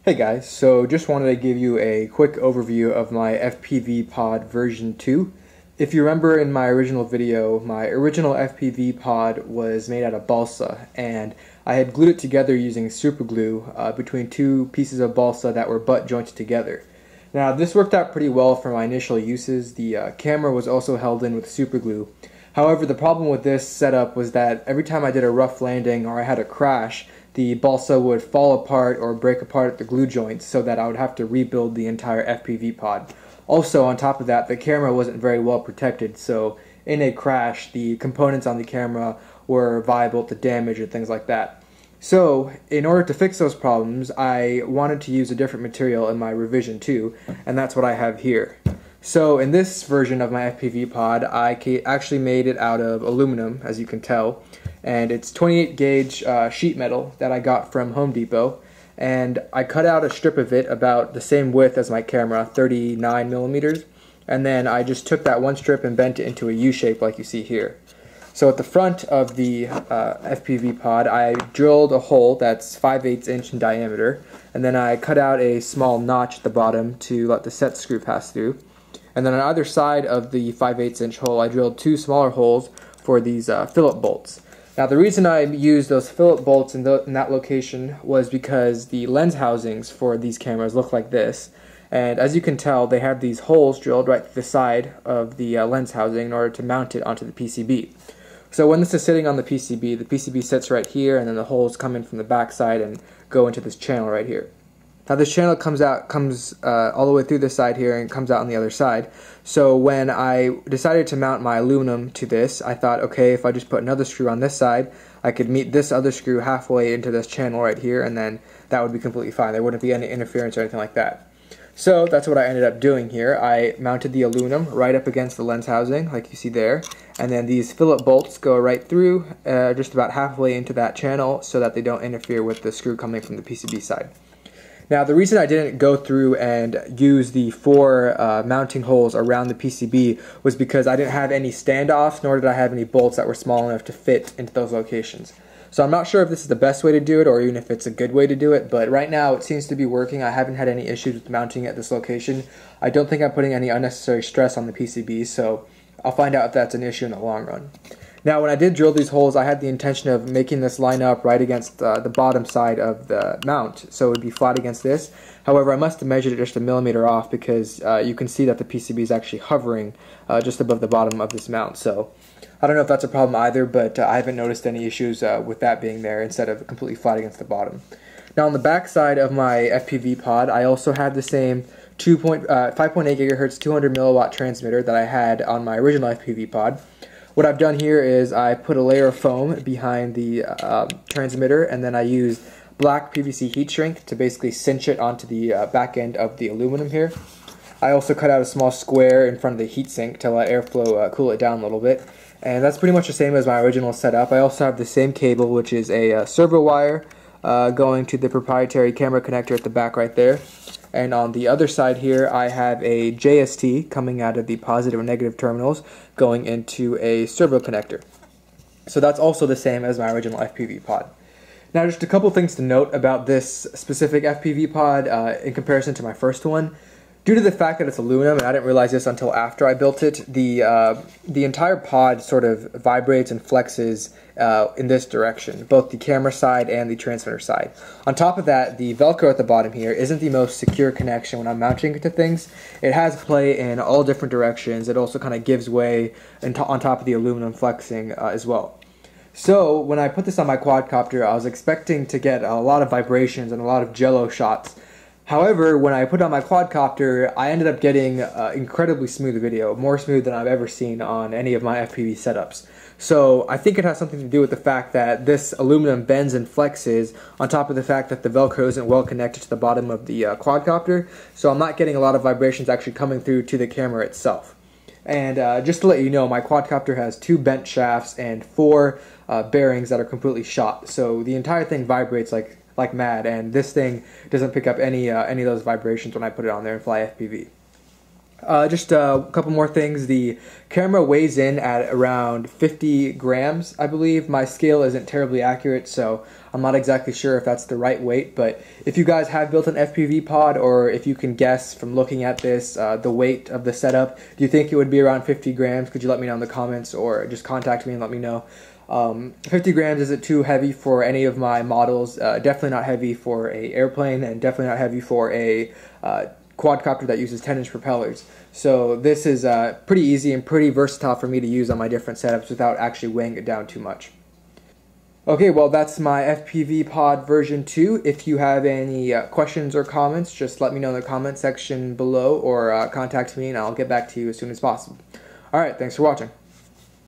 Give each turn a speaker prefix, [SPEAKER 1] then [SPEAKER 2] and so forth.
[SPEAKER 1] Hey guys, so just wanted to give you a quick overview of my FPV Pod version 2. If you remember in my original video, my original FPV Pod was made out of balsa, and I had glued it together using super glue between two pieces of balsa that were butt jointed together. Now this worked out pretty well for my initial uses. The camera was also held in with super glue. However, the problem with this setup was that every time I did a rough landing or I had a crash, the balsa would fall apart or break apart at the glue joints so that I would have to rebuild the entire FPV pod. Also, on top of that, the camera wasn't very well protected, so in a crash, the components on the camera were liable to damage and things like that. So, in order to fix those problems, I wanted to use a different material in my revision 2, and that's what I have here. So in this version of my FPV pod, I actually made it out of aluminum, as you can tell, and it's 28 gauge sheet metal that I got from Home Depot, and I cut out a strip of it about the same width as my camera, 39 millimeters, and then I just took that one strip and bent it into a U shape like you see here. So at the front of the FPV pod, I drilled a hole that's 5/8 inch in diameter, and then I cut out a small notch at the bottom to let the set screw pass through. And then on either side of the 5/8 inch hole, I drilled two smaller holes for these Phillips bolts. Now the reason I used those Phillips bolts in that location was because the lens housings for these cameras look like this. And as you can tell, they have these holes drilled right to the side of the lens housing in order to mount it onto the PCB. So when this is sitting on the PCB sits right here, and then the holes come in from the back side and go into this channel right here. Now this channel comes all the way through this side here and comes out on the other side. So when I decided to mount my aluminum to this, I thought, okay, if I just put another screw on this side, I could meet this other screw halfway into this channel right here, and then that would be completely fine. There wouldn't be any interference or anything like that. So that's what I ended up doing here. I mounted the aluminum right up against the lens housing, like you see there, and then these Phillips bolts go right through just about halfway into that channel so that they don't interfere with the screw coming from the PCB side. Now the reason I didn't go through and use the four mounting holes around the PCB was because I didn't have any standoffs, nor did I have any bolts that were small enough to fit into those locations. So I'm not sure if this is the best way to do it or even if it's a good way to do it, but right now it seems to be working. I haven't had any issues with mounting at this location. I don't think I'm putting any unnecessary stress on the PCB, so I'll find out if that's an issue in the long run. Now when I did drill these holes, I had the intention of making this line up right against the bottom side of the mount, so it would be flat against this. However, I must have measured it just a millimeter off because you can see that the PCB is actually hovering just above the bottom of this mount. So I don't know if that's a problem either, but I haven't noticed any issues with that being there instead of completely flat against the bottom. Now on the back side of my FPV pod, I also had the same 5.8 gigahertz 200 milliwatt transmitter that I had on my original FPV pod. What I've done here is I put a layer of foam behind the transmitter, and then I used black PVC heat shrink to basically cinch it onto the back end of the aluminum here. I also cut out a small square in front of the heatsink to let airflow cool it down a little bit. And that's pretty much the same as my original setup. I also have the same cable, which is a servo wire going to the proprietary camera connector at the back right there. And on the other side here, I have a JST coming out of the positive and negative terminals going into a servo connector. So that's also the same as my original FPV pod. Now just a couple things to note about this specific FPV pod in comparison to my first one. Due to the fact that it's aluminum, and I didn't realize this until after I built it, the entire pod sort of vibrates and flexes in this direction, both the camera side and the transmitter side. On top of that, the Velcro at the bottom here isn't the most secure connection when I'm mounting it to things. It has play in all different directions. It also kind of gives way on top of the aluminum flexing as well. So when I put this on my quadcopter, I was expecting to get a lot of vibrations and a lot of jello shots. However, when I put on my quadcopter, I ended up getting incredibly smooth video, more smooth than I've ever seen on any of my FPV setups. So I think it has something to do with the fact that this aluminum bends and flexes on top of the fact that the Velcro isn't well connected to the bottom of the quadcopter, so I'm not getting a lot of vibrations actually coming through to the camera itself. And just to let you know, my quadcopter has 2 bent shafts and 4 bearings that are completely shot, so the entire thing vibrates like mad, and this thing doesn't pick up any of those vibrations when I put it on there and fly FPV. Just a couple more things. The camera weighs in at around 50 grams, I believe. My scale isn't terribly accurate, so I'm not exactly sure if that's the right weight, but if you guys have built an FPV pod, or if you can guess from looking at this the weight of the setup, do you think it would be around 50 grams? Could you let me know in the comments, or just contact me and let me know. 50 grams isn't too heavy for any of my models, definitely not heavy for a airplane, and definitely not heavy for a quadcopter that uses 10-inch propellers. So this is pretty easy and pretty versatile for me to use on my different setups without actually weighing it down too much. Okay, well, that's my FPV Pod version 2. If you have any questions or comments, just let me know in the comment section below, or contact me and I'll get back to you as soon as possible. Alright, thanks for watching.